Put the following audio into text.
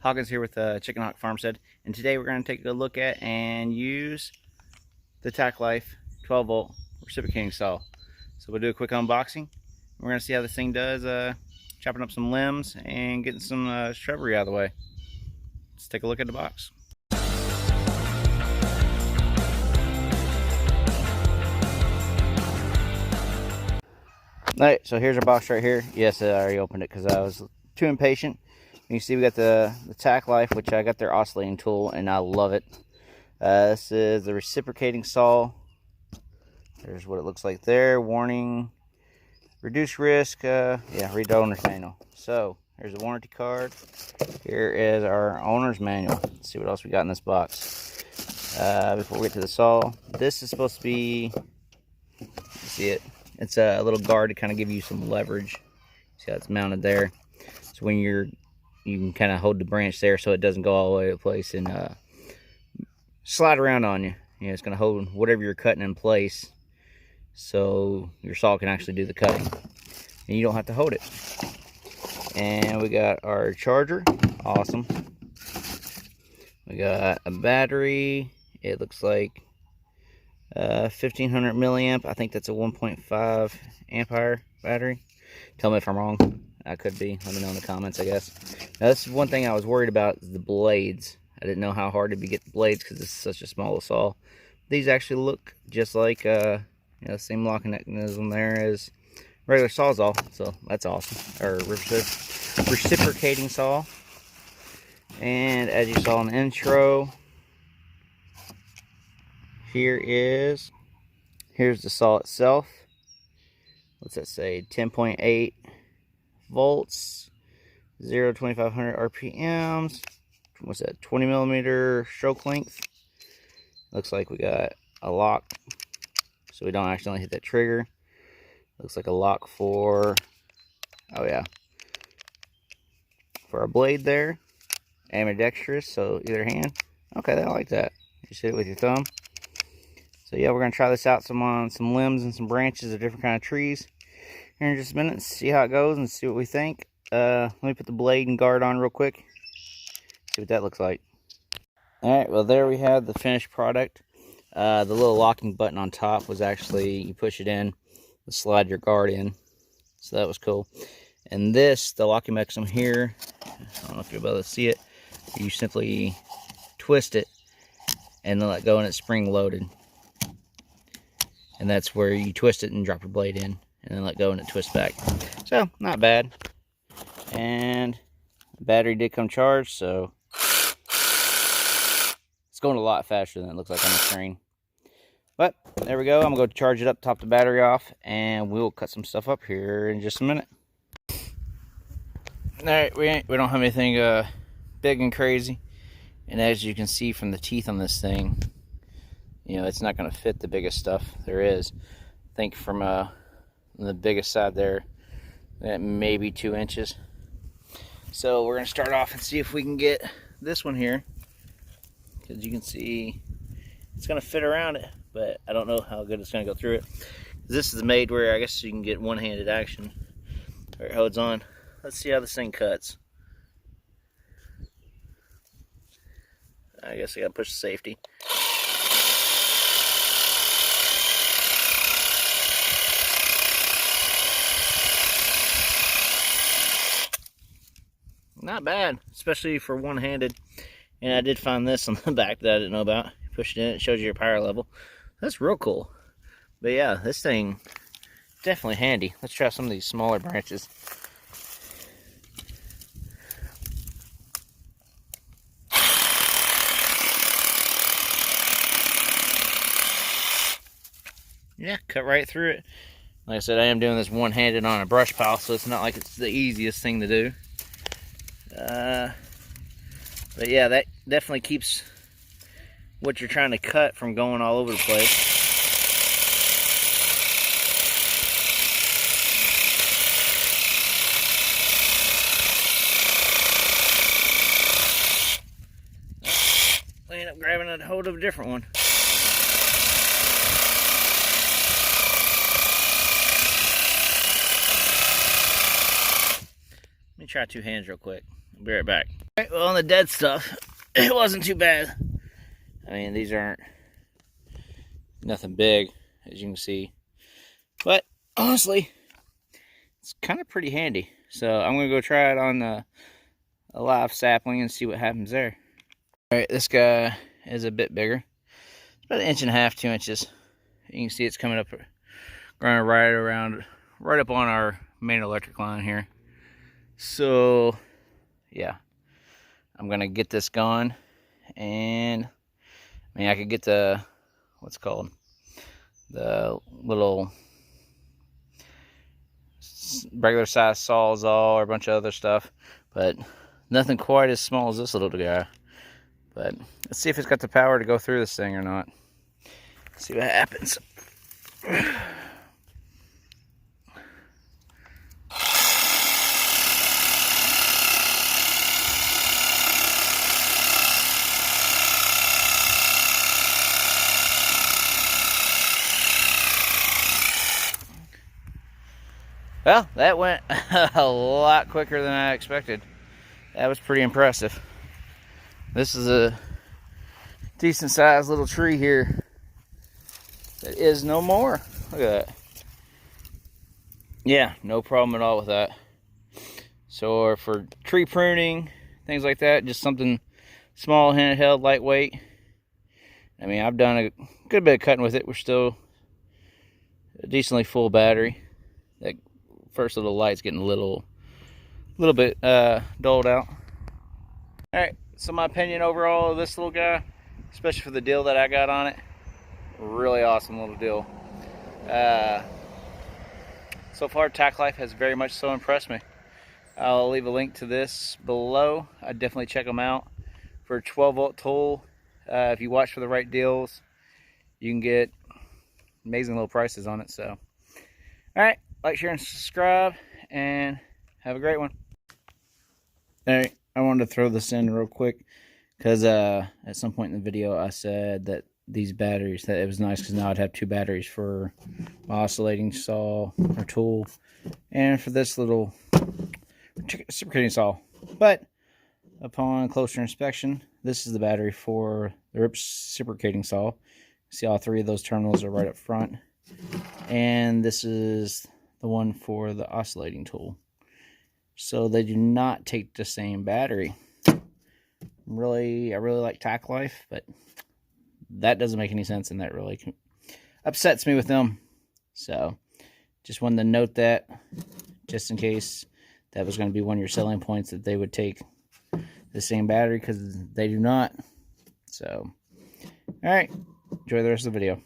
Hawkins here with Chickenhawkfarmstead, and today we're going to take a look at and use the Tacklife 12-volt reciprocating saw. So we'll do a quick unboxing. We're going to see how this thing does chopping up some limbs and getting some shrubbery out of the way. Let's take a look at the box. Alright, so here's our box right here. Yes, I already opened it because I was too impatient. You can see we got the Tacklife, which I got their oscillating tool, and I love it. This is the reciprocating saw. There's what it looks like there. Warning, reduce risk, read the owner's manual. So, here's a warranty card. Here is our owner's manual. Let's see what else we got in this box. Before we get to the saw, this is supposed to be, you see it? It's a little guard to kind of give you some leverage. See how it's mounted there? So when you can kind of hold the branch there so it doesn't go all the way to place and slide around on you. It's going to hold whatever you're cutting in place so your saw can actually do the cutting. And you don't have to hold it. And we got our charger. Awesome. We got a battery. It looks like 1500 milliamp. I think that's a 1.5 ampere battery. Tell me if I'm wrong. I could be. Let me know in the comments, I guess. Now, this is one thing I was worried about, is the blades. I didn't know how hard it'd be to get the blades because this is such a small saw. These actually look just like same locking mechanism there as regular sawzall, so that's awesome. Or reciprocating saw. And as you saw in the intro, here's the saw itself. What's that say? 10.8 volts, 0 to 2500 RPMs. What's that? 20 millimeter stroke length. Looks like we got a lock, so we don't accidentally hit that trigger. Looks like a lock for, for our blade there. Ambidextrous, so either hand. Okay, I like that. You just hit it with your thumb. So yeah, we're gonna try this out on some limbs and some branches of different kind of trees here in just a minute and see how it goes and see what we think. Let me put the blade and guard on real quick. See what that looks like. Alright, well there we have the finished product. The little locking button on top was actually, you push it in, and slide your guard in. So that was cool. And this, the locking mechanism here, I don't know if you'll be able to see it, you simply twist it and then let go and it's spring loaded. And that's where you twist it and drop your blade in and then let go and it twists back. So, not bad. And the battery did come charged, so it's going a lot faster than it looks like on the screen. But there we go. I'm going to go charge it up, top the battery off, and we'll cut some stuff up here in just a minute. Alright, we don't have anything big and crazy. And as you can see from the teeth on this thing, it's not going to fit the biggest stuff there is. I think from the biggest side there, that maybe 2 inches. So we're going to start off and see if we can get this one here. Because you can see it's going to fit around it, but I don't know how good it's going to go through it. This is made where I guess you can get one-handed action where it holds on. Let's see how this thing cuts. I guess I got to push the safety. Not bad, especially for one-handed. And I did find this on the back that I didn't know about. You push it in, it shows you your power level. That's real cool. But yeah, this thing, definitely handy. Let's try some of these smaller branches. Yeah, cut right through it. Like I said, I am doing this one-handed on a brush pile, so it's not like it's the easiest thing to do. But yeah, that definitely keeps what you're trying to cut from going all over the place. I end up grabbing a hold of a different one. Let me try two hands real quick. I'll be right back. All right, well, on the dead stuff, it wasn't too bad. I mean, these aren't nothing big, as you can see. But honestly, it's kind of pretty handy. So I'm going to go try it on a live sapling and see what happens there. All right, this guy is a bit bigger. It's about 1.5 inches, 2 inches. You can see it's coming up, growing right up on our main electric line here. So, yeah, I'm gonna get this going, and I mean, I could get the what's it called, the little regular size sawzall or a bunch of other stuff, but nothing quite as small as this little guy. But let's see if it's got the power to go through this thing or not. Let's see what happens. Well, that went a lot quicker than I expected. That was pretty impressive. This is a decent sized little tree here that is no more. Look at that. Yeah, no problem at all with that. So for tree pruning, things like that, just something small, handheld, lightweight. I mean, I've done a good bit of cutting with it. We're still a decently full battery. That first little light's getting a little bit dulled out. All right, so my opinion overall of this little guy, especially for the deal that I got on it, really awesome little deal. So far, Tacklife has very much so impressed me. I'll leave a link to this below. I'd definitely check them out. For a 12-volt tool, if you watch for the right deals, you can get amazing little prices on it. So, all right, like, share, and subscribe, and have a great one. All right, I wanted to throw this in real quick because at some point in the video I said that these batteries, that it was nice because now I'd have 2 batteries for my oscillating saw or tool and for this little reciprocating saw. But upon closer inspection, this is the battery for the reciprocating saw. See, all 3 of those terminals are right up front, and this is the one for the oscillating tool. So they do not take the same battery. I really like Tacklife, but that doesn't make any sense, and that really upsets me with them. So just wanted to note that, just in case that was going to be one of your selling points, that they would take the same battery, because they do not. So, all right, enjoy the rest of the video.